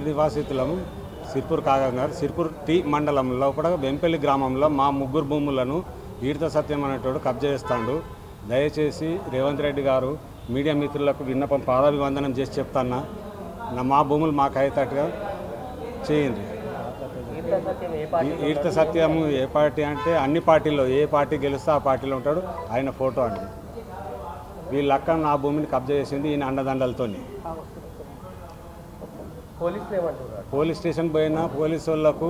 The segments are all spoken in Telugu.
నివాసితులము సిర్పూర్ కాగంగారు సిర్పూర్ టీ మండలంలో కూడా వెంపల్లి గ్రామంలో మా ముగ్గురు భూములను ఈడత సత్యం అనేటోడు కబ్జా చేస్తాడు. దయచేసి రేవంత్ రెడ్డి గారు మీడియా మిత్రులకు విన్నపం పాదాభివందనం చేసి చెప్తాన్నా, మా భూములు మాకు అయ్యేటట్టుగా చేయండి. ఈడత సత్యం ఏ పార్టీ అంటే అన్ని పార్టీల్లో ఏ పార్టీ గెలుస్తే ఆ పార్టీలో ఉంటాడు. ఆయన ఫోటో అండి. వీళ్ళ అక్క నా భూమిని కబ్జా చేసింది ఈయన అండదండలతో. పోలీస్ స్టేషన్ పోయినా పోలీసు వాళ్ళకు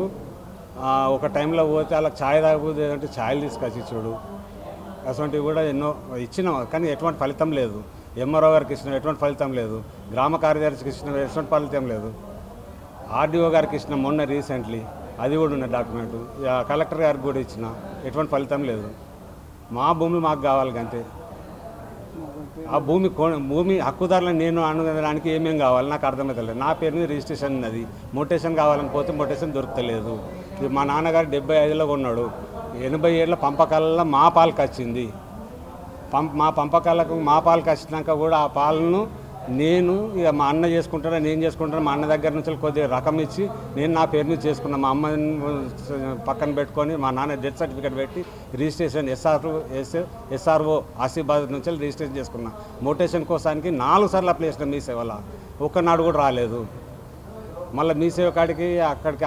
ఒక టైంలో పోతే వాళ్ళకి ఛాయ్ తాగబోతే అంటే ఛాయలు తీసుకొచ్చి చూడు అటువంటివి కూడా ఎన్నో ఇచ్చినాం, కానీ ఎటువంటి ఫలితం లేదు. ఎంఆర్ఓ గారికి ఇచ్చిన ఎటువంటి ఫలితం లేదు. గ్రామ కార్యదర్శికి ఇచ్చిన ఎటువంటి ఫలితం లేదు. ఆర్డీఓ గారికి ఇచ్చిన మొన్న రీసెంట్లీ అది కూడా ఉన్న డాక్యుమెంటు. కలెక్టర్ గారికి కూడా ఇచ్చిన ఎటువంటి ఫలితం లేదు. మా భూములు మాకు కావాలి అంతే. ఆ భూమి హక్కుదారులను నేను అనుకోవడానికి ఏమేం కావాలి నాకు అర్థమవుతలేదు. నా పేరు మీద రిజిస్ట్రేషన్ ఉన్నది. మొటేషన్ కావాలని పోతే మొటేషన్ దొరకలేదు. ఇది మా నాన్నగారు 75లో కొన్నాడు. 80 ఏళ్ళ పంపకాలలో మా పాలకు వచ్చింది. మా పంపకాలకు మా పాలకు వచ్చినాక కూడా ఆ పాలను నేను ఇక మా అన్న చేసుకుంటాను, నేను చేసుకుంటాను. మా అన్న దగ్గర నుంచి కొద్దిగా రకం ఇచ్చి నేను నా పేరు మీద చేసుకున్నాను. మా అమ్మని పక్కన పెట్టుకొని మా నాన్న డెత్ సర్టిఫికేట్ పెట్టి రిజిస్ట్రేషన్ ఎస్ఆర్ఓ ఆసిఫాబాద్ నుంచి రిజిస్ట్రేషన్ చేసుకున్నా. మోటేషన్ కోసానికి 4 సార్లు అప్లై చేసిన మీ సేవలో ఒక్కనాడు కూడా రాలేదు. మళ్ళీ మీ సేవ కాడికి అక్కడికి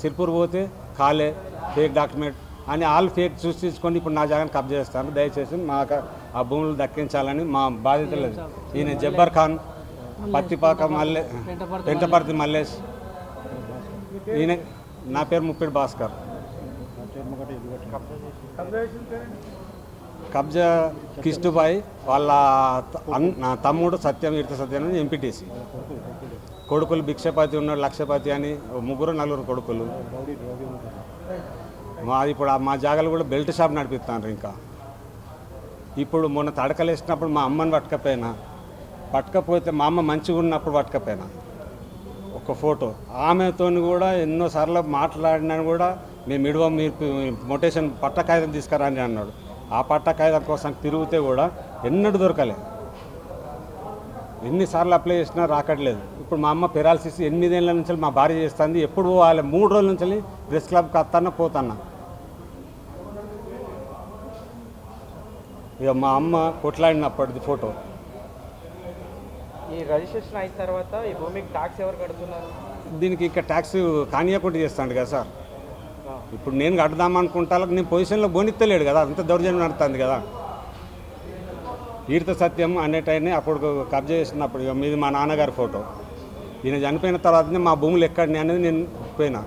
సిర్పూర్ పోతే కాలే ఫేక్ డాక్యుమెంట్ అని వాళ్ళు ఫేక్ సృష్టించుకొని ఇప్పుడు నా జాగాను కబ్జా చేస్తాను. దయచేసి మాకు ఆ భూములు దక్కించాలని మా బాధ్యతలు. ఈయన జబ్బర్ ఖాన్, పత్తిపాక పెంటపర్తి మల్లేష్, ఈయన నా పేరు ముప్పిడి భాస్కర్. కబ్జా కిష్టుబాయి వాళ్ళ నా తమ్ముడు సత్యం ఈడత సత్యం ఎంపీటీసీ. కొడుకులు భిక్షపతి ఉన్నాడు, లక్షపతి అని 3-4 కొడుకులు. మాది ఇప్పుడు మా జాగాలు కూడా బెల్ట్ షాప్ నడిపిస్తున్నారు. ఇంకా ఇప్పుడు మొన్న తడకలేసినప్పుడు మా అమ్మని పట్టకపోతే మా అమ్మ మంచిగా ఉన్నప్పుడు పట్టకపోయినా ఒక ఫోటో ఆమెతో కూడా ఎన్నోసార్లు మాట్లాడినా కూడా మేము ఇడవం, మీరు మొటేషన్ పట్ట కాగితం తీసుకురాని అన్నాడు. ఆ పట్ట కాగితం కోసం తిరిగితే కూడా ఎన్నడూ దొరకలే. ఎన్నిసార్లు అప్లై చేసినా రాకట్లేదు. ఇప్పుడు మా అమ్మ పెరాలసిస్ 8 ఏళ్ళ నుంచి మా భార్య చేస్తుంది. ఎప్పుడు పోవాలి? 3 రోజుల నుంచి ప్రెస్ క్లబ్కి వస్తానా పోతాన్నా. ఇక మా అమ్మ కొట్లాడినప్పటిది ఫోటో. ఈ రిజిస్ట్రేషన్ అయిన తర్వాత ఈ భూమికి ట్యాక్స్ ఎవరు కడుతున్నారు? దీనికి ఇంకా ట్యాక్స్ కానియకుండా చేస్తాడు కదా సార్. ఇప్పుడు నేను కడదామనుకుంటా, నేను పొజిషన్లో బోనిత్తలేడు కదా, అంత దౌర్జన్యం నడుతుంది కదా. ఈడత సత్యం అనేటైనా అప్పుడు కబ్జా చేసినప్పుడు మీది మా నాన్నగారి ఫోటో. ఈయన చనిపోయిన తర్వాతనే మా భూములు ఎక్కడిని అనేది నేను పోయినా.